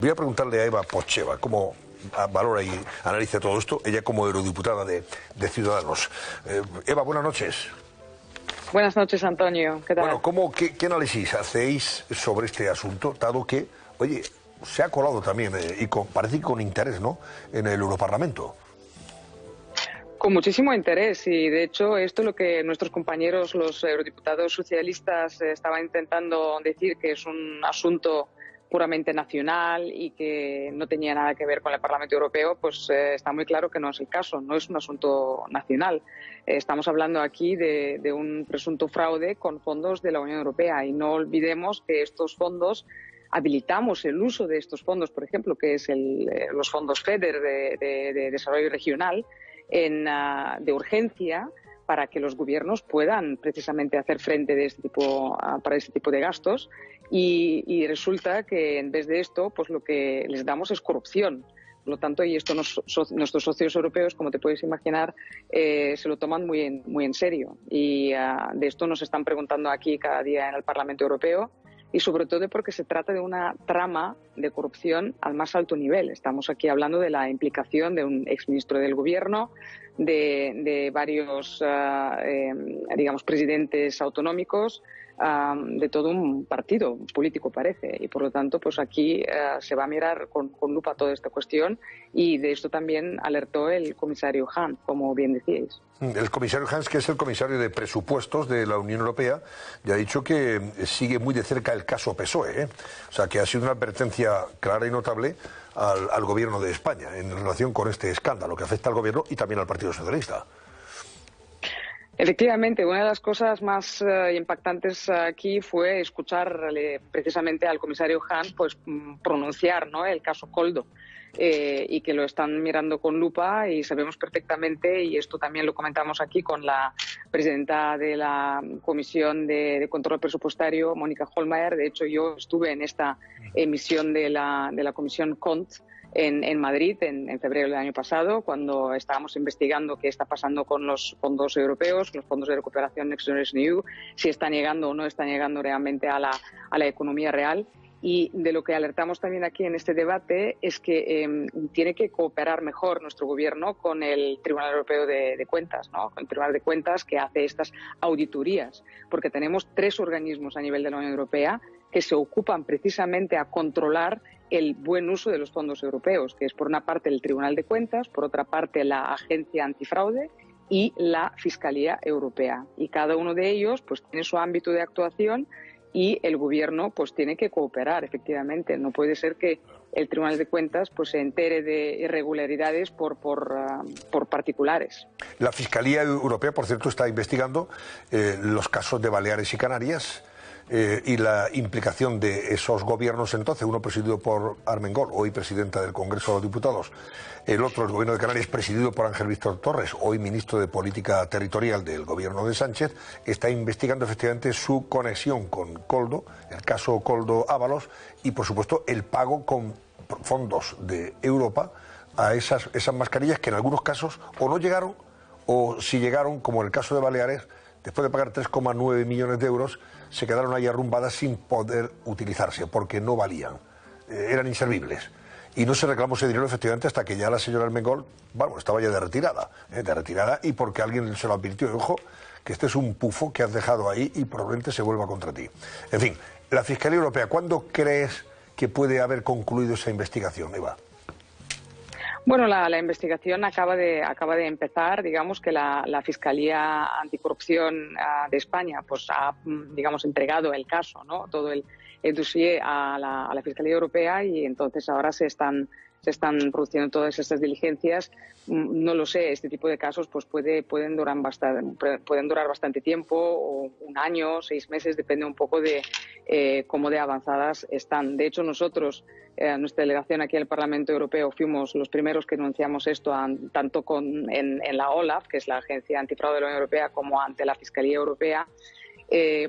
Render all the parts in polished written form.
Voy a preguntarle a Eva Pocheva cómo valora y analiza todo esto, ella como eurodiputada de Ciudadanos. Eva, buenas noches. Buenas noches, Antonio. ¿Qué tal? Bueno, ¿qué análisis hacéis sobre este asunto, dado que, oye, se ha colado también, parece que con interés, ¿no?, en el Europarlamento? Con muchísimo interés, y de hecho esto es lo que nuestros compañeros, los eurodiputados socialistas, estaban intentando decir, que es un asunto puramente nacional y que no tenía nada que ver con el Parlamento Europeo. Pues está muy claro que no es el caso, no es un asunto nacional. Estamos hablando aquí de un presunto fraude con fondos de la Unión Europea, y no olvidemos que estos fondos, habilitamos el uso de estos fondos, por ejemplo, que es los fondos FEDER de desarrollo regional, de urgencia, para que los gobiernos puedan precisamente hacer frente para este tipo de gastos, y resulta que en vez de esto, pues lo que les damos es corrupción. Por lo tanto, y esto nuestros socios europeos, como te puedes imaginar, se lo toman muy en serio, y de esto nos están preguntando aquí cada día en el Parlamento Europeo, y sobre todo porque se trata de una trama de corrupción al más alto nivel. Estamos aquí hablando de la implicación de un exministro del gobierno, de varios, digamos, presidentes autonómicos, de todo un partido político, parece. Y por lo tanto, pues aquí se va a mirar con lupa toda esta cuestión, y de esto también alertó el comisario Hahn, como bien decíais. El comisario Hahn, que es el comisario de presupuestos de la Unión Europea, ya ha dicho que sigue muy de cerca el caso PSOE, ¿eh? O sea, que ha sido una advertencia clara y notable al gobierno de España en relación con este escándalo que afecta al gobierno y también al Partido Socialista. Efectivamente, una de las cosas más impactantes aquí fue escuchar precisamente al comisario Hahn, pues, pronunciar, ¿no?, el caso Koldo, y que lo están mirando con lupa, y sabemos perfectamente, y esto también lo comentamos aquí con la presidenta de la Comisión de Control Presupuestario, Mónica Hohlmeier. De hecho, yo estuve en esta emisión de la Comisión CONT en Madrid en febrero del año pasado, cuando estábamos investigando qué está pasando con los fondos europeos, los fondos de recuperación Next Generation EU, si están llegando o no están llegando realmente a la economía real. Y de lo que alertamos también aquí en este debate es que tiene que cooperar mejor nuestro gobierno con el Tribunal Europeo de Cuentas, ¿no?, con el Tribunal de Cuentas, que hace estas auditorías, porque tenemos 3 organismos a nivel de la Unión Europea que se ocupan precisamente a controlar el buen uso de los fondos europeos, que es, por una parte, el Tribunal de Cuentas, por otra parte, la Agencia Antifraude y la Fiscalía Europea. Y cada uno de ellos, pues, tiene su ámbito de actuación, y el gobierno, pues, tiene que cooperar, efectivamente. No puede ser que el Tribunal de Cuentas, pues, se entere de irregularidades por particulares. La Fiscalía Europea, por cierto, está investigando los casos de Baleares y Canarias, y la implicación de esos gobiernos entonces, uno presidido por Armengol, hoy presidenta del Congreso de los Diputados, el otro, el gobierno de Canarias, presidido por Ángel Víctor Torres, hoy ministro de Política Territorial del gobierno de Sánchez, está investigando efectivamente su conexión con Koldo, el caso Koldo Ábalos, y por supuesto el pago con fondos de Europa a esas mascarillas que en algunos casos o no llegaron, o si llegaron, como en el caso de Baleares, después de pagar 3,9 millones de euros, se quedaron ahí arrumbadas sin poder utilizarse, porque no valían, eran inservibles. Y no se reclamó ese dinero efectivamente hasta que ya la señora Armengol, bueno, estaba ya de retirada, y porque alguien se lo advirtió. Ojo, que este es un pufo que has dejado ahí y probablemente se vuelva contra ti. En fin, la Fiscalía Europea, ¿cuándo crees que puede haber concluido esa investigación, Eva? Bueno, la investigación acaba de empezar. Digamos que la Fiscalía Anticorrupción de España, pues, ha, digamos, entregado el caso, ¿no?, todo el dossier a la Fiscalía Europea, y entonces ahora se están produciendo todas estas diligencias. No lo sé, este tipo de casos, pues, pueden durar bastante tiempo, o un año, 6 meses, depende un poco de cómo de avanzadas están. De hecho, nosotros, nuestra delegación aquí en el Parlamento Europeo, fuimos los primeros que denunciamos esto, tanto en la OLAF, que es la Agencia Antifraude de la Unión Europea, como ante la Fiscalía Europea,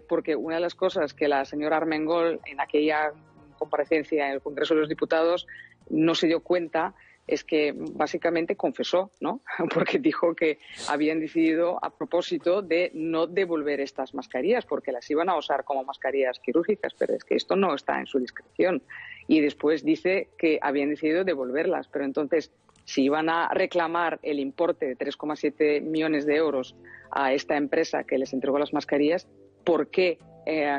porque una de las cosas que la señora Armengol, en aquella comparecencia en el Congreso de los Diputados, no se dio cuenta es que básicamente confesó, ¿no? Porque dijo que habían decidido a propósito de no devolver estas mascarillas porque las iban a usar como mascarillas quirúrgicas, pero es que esto no está en su discreción. Y después dice que habían decidido devolverlas, pero entonces, si iban a reclamar el importe de 3,7 millones de euros a esta empresa que les entregó las mascarillas, ¿por qué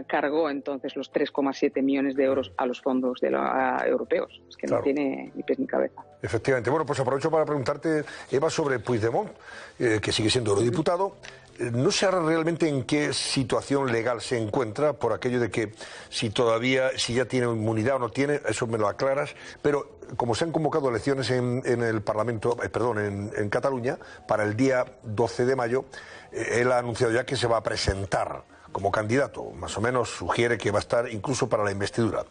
cargó entonces los 3,7 millones de euros a los fondos europeos? Es que claro, no tiene ni pies ni cabeza. Efectivamente. Bueno, pues aprovecho para preguntarte, Eva, sobre Puigdemont, que sigue siendo eurodiputado. No sé realmente en qué situación legal se encuentra, por aquello de que si ya tiene inmunidad o no tiene, eso me lo aclaras, pero como se han convocado elecciones en el Parlamento, en Cataluña, para el día 12 de mayo, él ha anunciado ya que se va a presentar como candidato, más o menos sugiere que va a estar incluso para la investidura,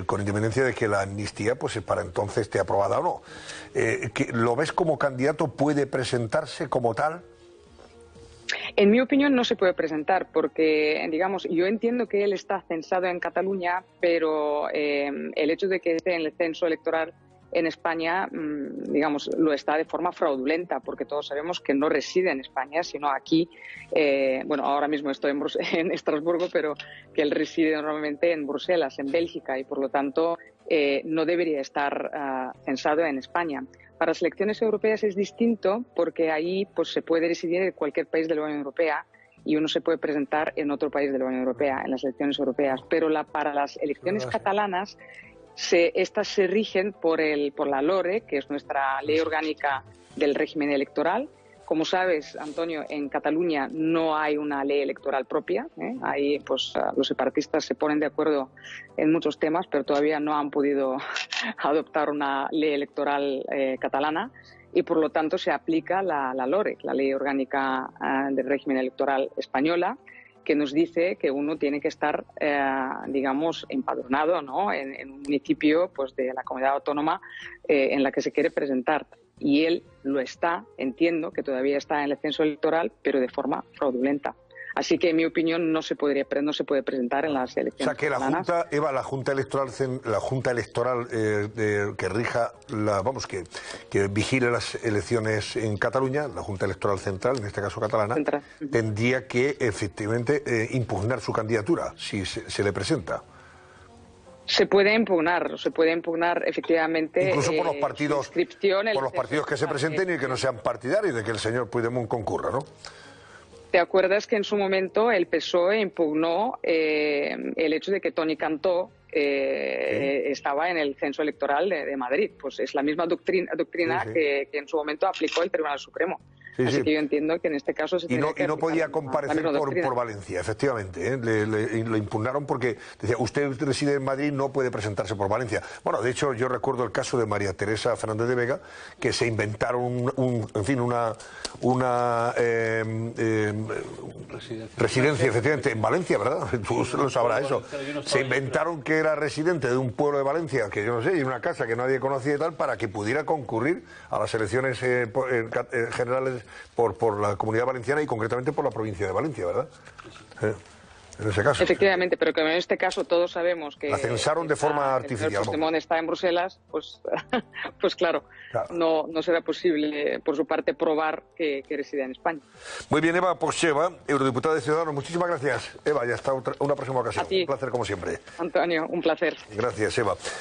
con independencia de que la amnistía pues para entonces esté aprobada o no. ¿Lo ves como candidato? ¿Puede presentarse como tal? En mi opinión no se puede presentar porque, digamos, yo entiendo que él está censado en Cataluña, pero el hecho de que esté en el censo electoral en España, digamos, lo está de forma fraudulenta, porque todos sabemos que no reside en España, sino aquí, bueno, ahora mismo estoy en Estrasburgo, pero que él reside normalmente en Bruselas, en Bélgica, y por lo tanto no debería estar censado en España. Para las elecciones europeas es distinto porque ahí pues, se puede residir en cualquier país de la Unión Europea y uno se puede presentar en otro país de la Unión Europea, en las elecciones europeas. Pero para las elecciones catalanas, estas se rigen por la LORE, que es nuestra ley orgánica del régimen electoral. Como sabes, Antonio, en Cataluña no hay una ley electoral propia. Ahí pues, los separatistas se ponen de acuerdo en muchos temas, pero todavía no han podido adoptar una ley electoral catalana y, por lo tanto, se aplica la LORE, la ley orgánica del régimen electoral española, que nos dice que uno tiene que estar, digamos, empadronado, ¿no?, en un municipio pues, de la comunidad autónoma en la que se quiere presentar. Y él lo está, entiendo que todavía está en el censo electoral, pero de forma fraudulenta. Así que, en mi opinión, no se puede presentar en las elecciones. O sea, que la Junta, Eva, la Junta Electoral que rija, que vigile las elecciones en Cataluña, la Junta Electoral Central, en este caso catalana, tendría que, efectivamente, impugnar su candidatura, si se le presenta. Se puede impugnar efectivamente. Incluso por los partidos, que se presenten y que no sean partidarios de que el señor Puigdemont concurra, ¿no? ¿Te acuerdas que en su momento el PSOE impugnó el hecho de que Toni Cantó estaba en el censo electoral de Madrid? Pues es la misma doctrina que en su momento aplicó el Tribunal Supremo. Así que yo entiendo que en este caso se tiene que... Y no podía comparecer por Valencia, efectivamente. Lo impugnaron porque decía, usted reside en Madrid, no puede presentarse por Valencia. Bueno, de hecho, yo recuerdo el caso de María Teresa Fernández de Vega, que se inventaron una residencia, efectivamente, en Valencia, ¿verdad? Tú lo sabrás eso. Se inventaron que era residente de un pueblo de Valencia, que yo no sé, y una casa que nadie conocía y tal, para que pudiera concurrir a las elecciones generales por la Comunidad Valenciana y concretamente por la provincia de Valencia, ¿verdad? En ese caso. Efectivamente, pero que en este caso todos sabemos que... La censaron de forma artificial. Puigdemont está en Bruselas, pues claro, no será posible por su parte probar que reside en España. Muy bien, Eva Poscheva, eurodiputada de Ciudadanos. Muchísimas gracias, Eva, y hasta una próxima ocasión. Un placer como siempre. Antonio, un placer. Gracias, Eva.